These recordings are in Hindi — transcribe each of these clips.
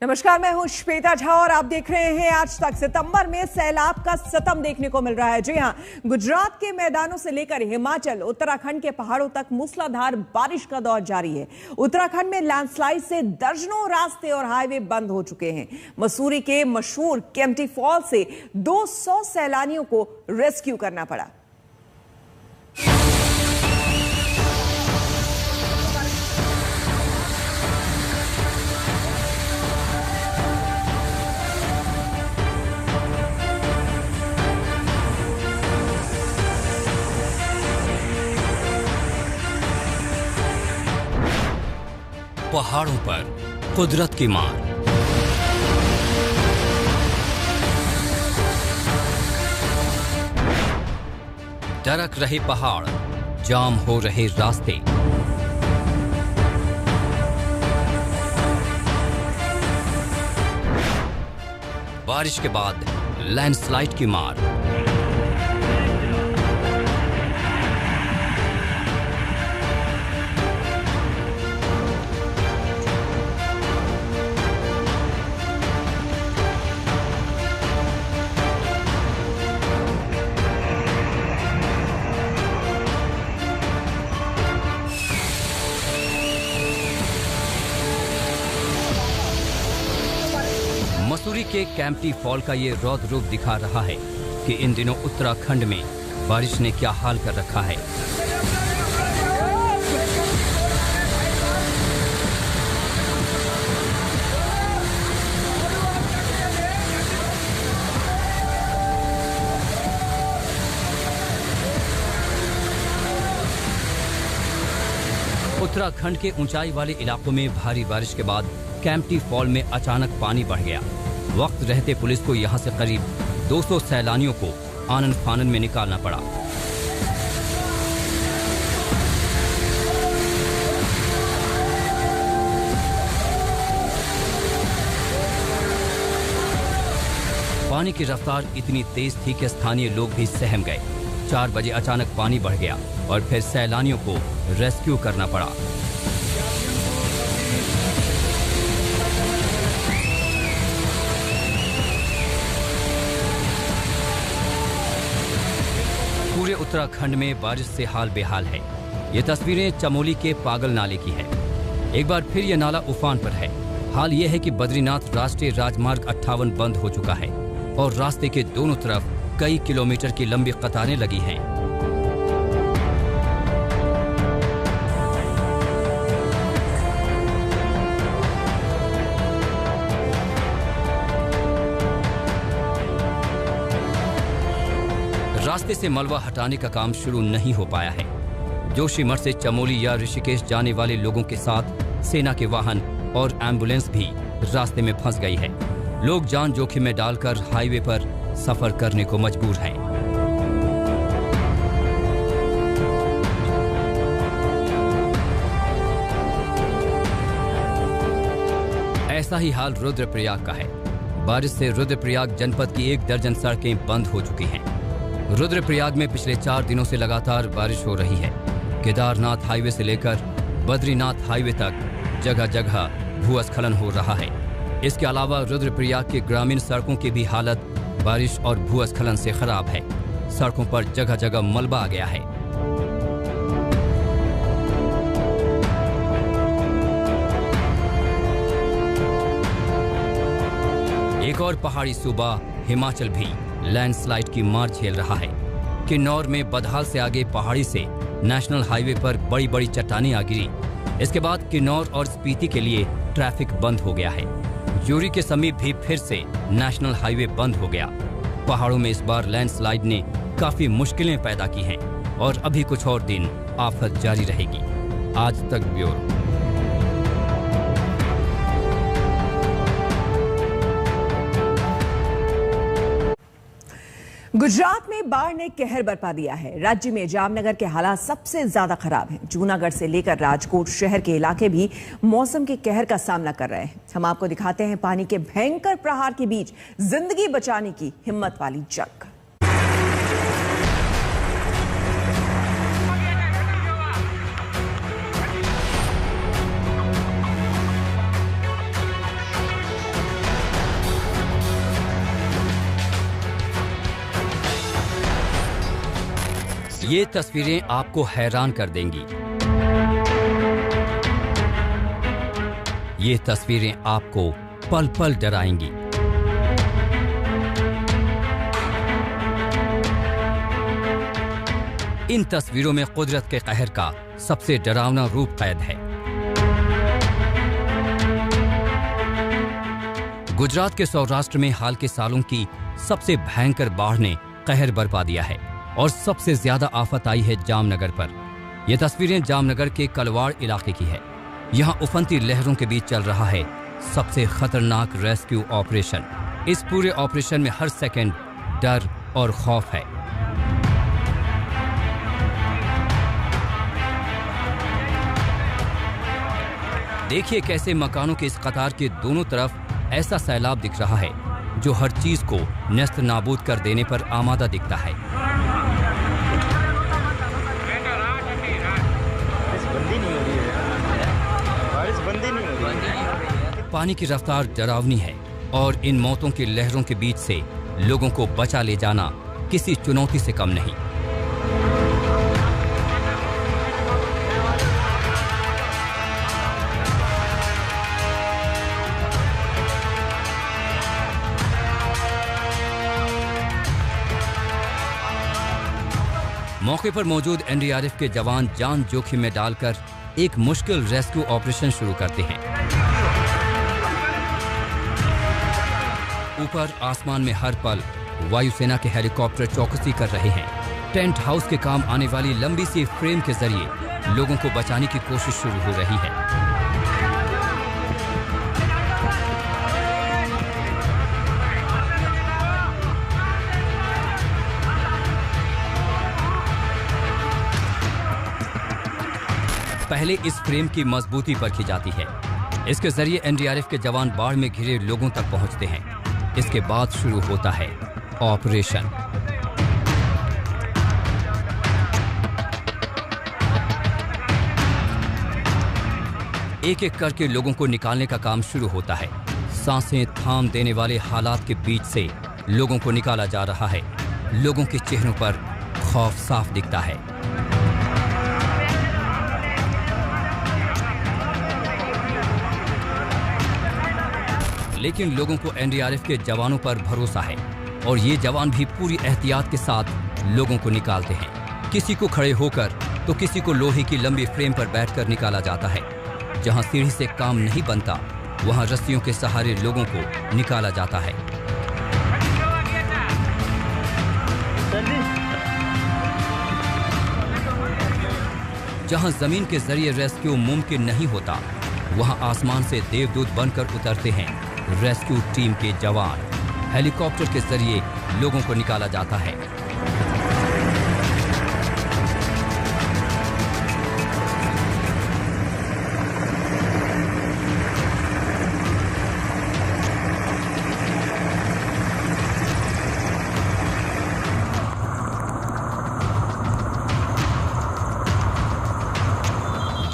नमस्कार, मैं हूं श्वेता झा और आप देख रहे हैं आज तक। सितंबर में सैलाब का सतम देखने को मिल रहा है। जी हां, गुजरात के मैदानों से लेकर हिमाचल, उत्तराखंड के पहाड़ों तक मूसलाधार बारिश का दौर जारी है। उत्तराखंड में लैंडस्लाइड से दर्जनों रास्ते और हाईवे बंद हो चुके हैं। मसूरी के मशहूर केम्प्टी फॉल से 200 सैलानियों को रेस्क्यू करना पड़ा। पहाड़ों पर कुदरत की मार। दरक रहे पहाड़, जाम हो रहे रास्ते। बारिश के बाद लैंडस्लाइड की मार। मसूरी के केम्प्टी फॉल का ये रौद्र रूप दिखा रहा है कि इन दिनों उत्तराखंड में बारिश ने क्या हाल कर रखा है। उत्तराखंड के ऊंचाई वाले इलाकों में भारी बारिश के बाद केम्प्टी फॉल में अचानक पानी बढ़ गया। वक्त रहते पुलिस को यहां से करीब 200 सैलानियों को आनन फानन में निकालना पड़ा। पानी की रफ्तार इतनी तेज थी कि स्थानीय लोग भी सहम गए। 4 बजे अचानक पानी बढ़ गया और फिर सैलानियों को रेस्क्यू करना पड़ा। पूरे उत्तराखंड में बारिश से हाल बेहाल है। ये तस्वीरें चमोली के पागल नाले की है। एक बार फिर यह नाला उफान पर है। हाल यह है कि बद्रीनाथ राष्ट्रीय राजमार्ग 58 बंद हो चुका है और रास्ते के दोनों तरफ कई किलोमीटर की लंबी कतारें लगी हैं। रास्ते से मलबा हटाने का काम शुरू नहीं हो पाया है। जोशीमठ से चमोली या ऋषिकेश जाने वाले लोगों के साथ सेना के वाहन और एम्बुलेंस भी रास्ते में फंस गई है। लोग जान जोखिम में डालकर हाईवे पर सफर करने को मजबूर हैं। ऐसा ही हाल रुद्रप्रयाग का है। बारिश से रुद्रप्रयाग जनपद की 1 दर्जन सड़कें बंद हो चुकी हैं। रुद्रप्रयाग में पिछले 4 दिनों से लगातार बारिश हो रही है। केदारनाथ हाईवे से लेकर बद्रीनाथ हाईवे तक जगह जगह भूस्खलन हो रहा है। इसके अलावा रुद्रप्रयाग के ग्रामीण सड़कों की भी हालत बारिश और भूस्खलन से खराब है। सड़कों पर जगह जगह मलबा आ गया है। एक और पहाड़ी सूबा हिमाचल भी लैंडस्लाइड की मार झेल रहा है। किन्नौर में बदहाल से आगे पहाड़ी से नेशनल हाईवे पर बड़ी बड़ी चट्टानें आ गिरी। इसके बाद किन्नौर और स्पीति के लिए ट्रैफिक बंद हो गया है। ज्यूरी के समीप भी फिर से नेशनल हाईवे बंद हो गया। पहाड़ों में इस बार लैंडस्लाइड ने काफी मुश्किलें पैदा की हैं और अभी कुछ और दिन आफत जारी रहेगी। आज तक ब्यूरो। गुजरात में बाढ़ ने कहर बरपा दिया है। राज्य में जामनगर के हालात सबसे ज्यादा खराब हैं। जूनागढ़ से लेकर राजकोट शहर के इलाके भी मौसम के कहर का सामना कर रहे हैं। हम आपको दिखाते हैं पानी के भयंकर प्रहार के बीच जिंदगी बचाने की हिम्मत वाली जंग। ये तस्वीरें आपको हैरान कर देंगी। ये तस्वीरें आपको पल पल डराएंगी। इन तस्वीरों में कुदरत के कहर का सबसे डरावना रूप कैद है। गुजरात के सौराष्ट्र में हाल के सालों की सबसे भयंकर बाढ़ ने कहर बरपा दिया है और सबसे ज्यादा आफत आई है जामनगर पर। यह तस्वीरें जामनगर के कलवाड़ इलाके की है। यहाँ उफनती लहरों के बीच चल रहा है सबसे खतरनाक रेस्क्यू ऑपरेशन। इस पूरे ऑपरेशन में हर सेकंड डर और खौफ है। देखिए कैसे मकानों के इस कतार के दोनों तरफ ऐसा सैलाब दिख रहा है जो हर चीज को नस्त नाबूद कर देने पर आमादा दिखता है। पानी की रफ्तार डरावनी है और इन मौतों की लहरों के बीच से लोगों को बचा ले जाना किसी चुनौती से कम नहीं। मौके पर मौजूद एनडीआरएफ के जवान जान जोखिम में डालकर एक मुश्किल रेस्क्यू ऑपरेशन शुरू करते हैं। ऊपर आसमान में हर पल वायुसेना के हेलीकॉप्टर चौकसी कर रहे हैं। टेंट हाउस के काम आने वाली लंबी सी फ्रेम के जरिए लोगों को बचाने की कोशिश शुरू हो रही है। पहले इस फ्रेम की मजबूती परखी जाती है। इसके जरिए एनडीआरएफ के जवान बाढ़ में घिरे लोगों तक पहुंचते हैं। इसके बाद शुरू होता है ऑपरेशन। एक एक करके लोगों को निकालने का काम शुरू होता है। सांसें थाम देने वाले हालात के बीच से लोगों को निकाला जा रहा है। लोगों के चेहरों पर खौफ साफ दिखता है। लेकिन लोगों को एनडीआरएफ के जवानों पर भरोसा है और ये जवान भी पूरी एहतियात के साथ लोगों को निकालते हैं। किसी को खड़े होकर तो किसी को लोहे की लंबी फ्रेम पर बैठकर निकाला जाता है। जहां सीढ़ी से काम नहीं बनता वहां रस्सियों के सहारे लोगों को निकाला जाता है। जहां जमीन के जरिए रेस्क्यू मुमकिन नहीं होता वहां आसमान से देवदूत बनकर उतरते हैं रेस्क्यू टीम के जवान। हेलीकॉप्टर के जरिए लोगों को निकाला जाता है।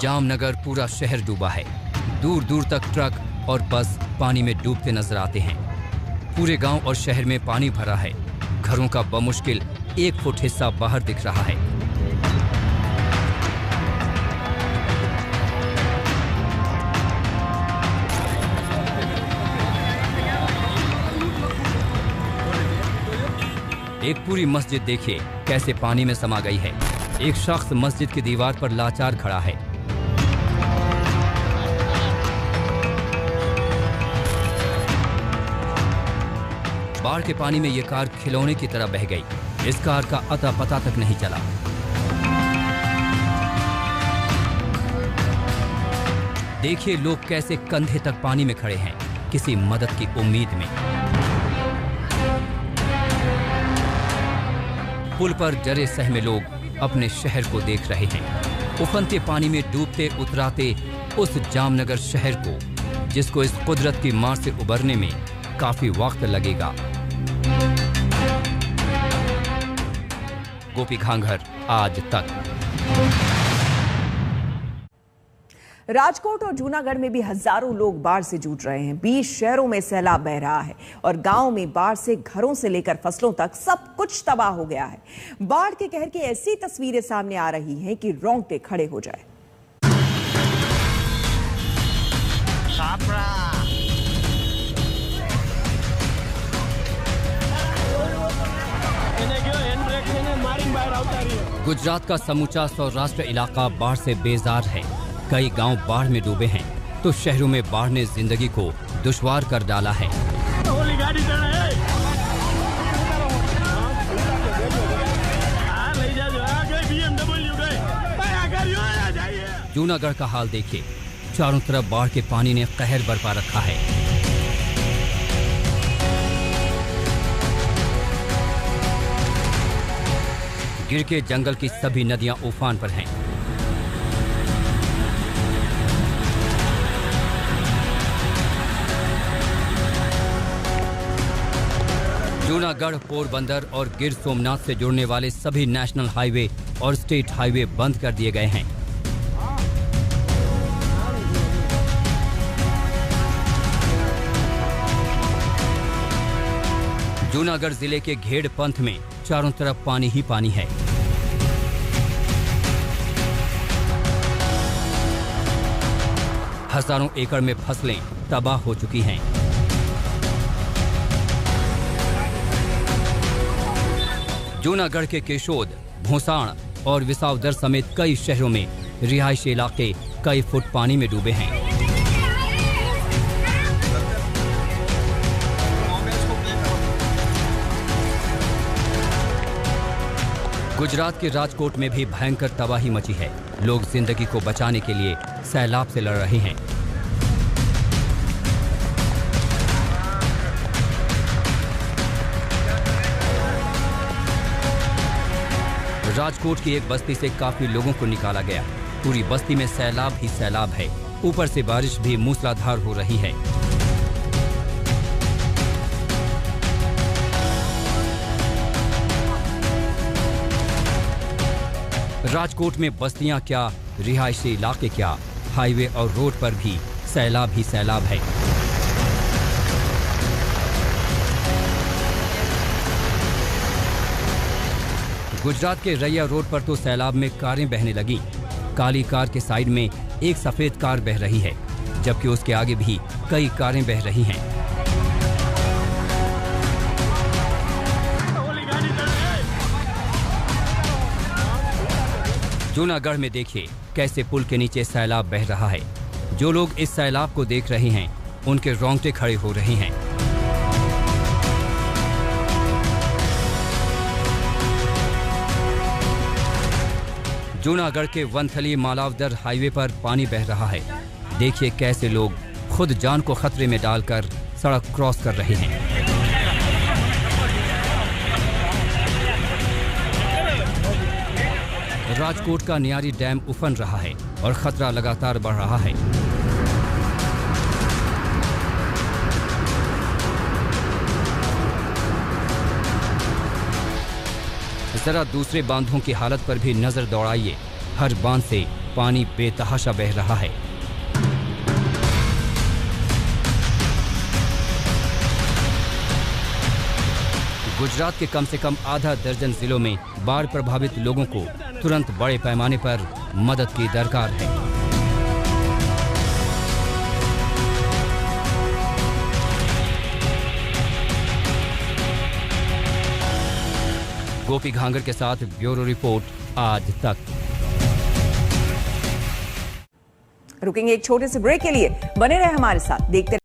जामनगर पूरा शहर डूबा है। दूर दूर तक ट्रक और बस पानी में डूबते नजर आते हैं। पूरे गांव और शहर में पानी भरा है। घरों का बमुश्किल 1 फुट हिस्सा बाहर दिख रहा है। एक पूरी मस्जिद देखिए कैसे पानी में समा गई है। एक शख्स मस्जिद की दीवार पर लाचार खड़ा है। बाढ़ के पानी में ये कार खिलौने की तरह बह गई। इस कार का अता पता तक नहीं चला। देखिए लोग कैसे कंधे तक पानी में खड़े हैं किसी मदद की उम्मीद में। पुल पर डरे सहमे लोग अपने शहर को देख रहे हैं। उफनते पानी में डूबते उतराते उस जामनगर शहर को जिसको इस कुदरत की मार से उबरने में काफी वक्त लगेगा। गोपी घांघर, आज तक। राजकोट और जूनागढ़ में भी हजारों लोग बाढ़ से जूझ रहे हैं। 20 शहरों में सैलाब बह रहा है और गांव में बाढ़ से घरों से लेकर फसलों तक सब कुछ तबाह हो गया है। बाढ़ के कहर की ऐसी तस्वीरें सामने आ रही हैं कि रोंगटे खड़े हो जाए। गुजरात का समूचा सौराष्ट्र इलाका बाढ़ से बेजार है। कई गांव बाढ़ में डूबे हैं तो शहरों में बाढ़ ने जिंदगी को दुश्वार कर डाला है। जूनागढ़ का हाल देखिए, चारों तरफ बाढ़ के पानी ने कहर बरपा रखा है। गिर के जंगल की सभी नदियां उफान पर हैं। जूनागढ़, पोरबंदर और गिर सोमनाथ से जुड़ने वाले सभी नेशनल हाईवे और स्टेट हाईवे बंद कर दिए गए हैं। जूनागढ़ जिले के घेड़ पंथ में चारों तरफ पानी ही पानी है। हजारों एकड़ में फसलें तबाह हो चुकी हैं। जूनागढ़ के केशोद, भोसाण और विसावदर समेत कई शहरों में रिहायशी इलाके कई फुट पानी में डूबे हैं। गुजरात के राजकोट में भी भयंकर तबाही मची है। लोग जिंदगी को बचाने के लिए सैलाब से लड़ रहे हैं। राजकोट की एक बस्ती से काफी लोगों को निकाला गया। पूरी बस्ती में सैलाब ही सैलाब है। ऊपर से बारिश भी मूसलाधार हो रही है। राजकोट में बस्तियां क्या, रिहायशी इलाके क्या, हाईवे और रोड पर भी सैलाब ही सैलाब है। गुजरात के रैया रोड पर तो सैलाब में कारें बहने लगी। काली कार के साइड में एक सफेद कार बह रही है, जबकि उसके आगे भी कई कारें बह रही हैं। जूनागढ़ में देखिए कैसे पुल के नीचे सैलाब बह रहा है। जो लोग इस सैलाब को देख रहे हैं उनके रोंगटे खड़े हो रहे हैं। जूनागढ़ के वनथली मालावदर हाईवे पर पानी बह रहा है। देखिए कैसे लोग खुद जान को खतरे में डालकर सड़क क्रॉस कर रहे हैं। राजकोट का नियारी डैम उफन रहा है और खतरा लगातार बढ़ रहा है। जरा दूसरे बांधों की हालत पर भी नजर दौड़ाइए। हर बांध से पानी बेतहाशा बह रहा है। गुजरात के कम से कम आधा दर्जन जिलों में बाढ़ प्रभावित लोगों को तुरंत बड़े पैमाने पर मदद की दरकार है। गोपी घांगर के साथ ब्यूरो रिपोर्ट, आज तक। रुकेंगे एक छोटे से ब्रेक के लिए, बने रहे हमारे साथ, देखते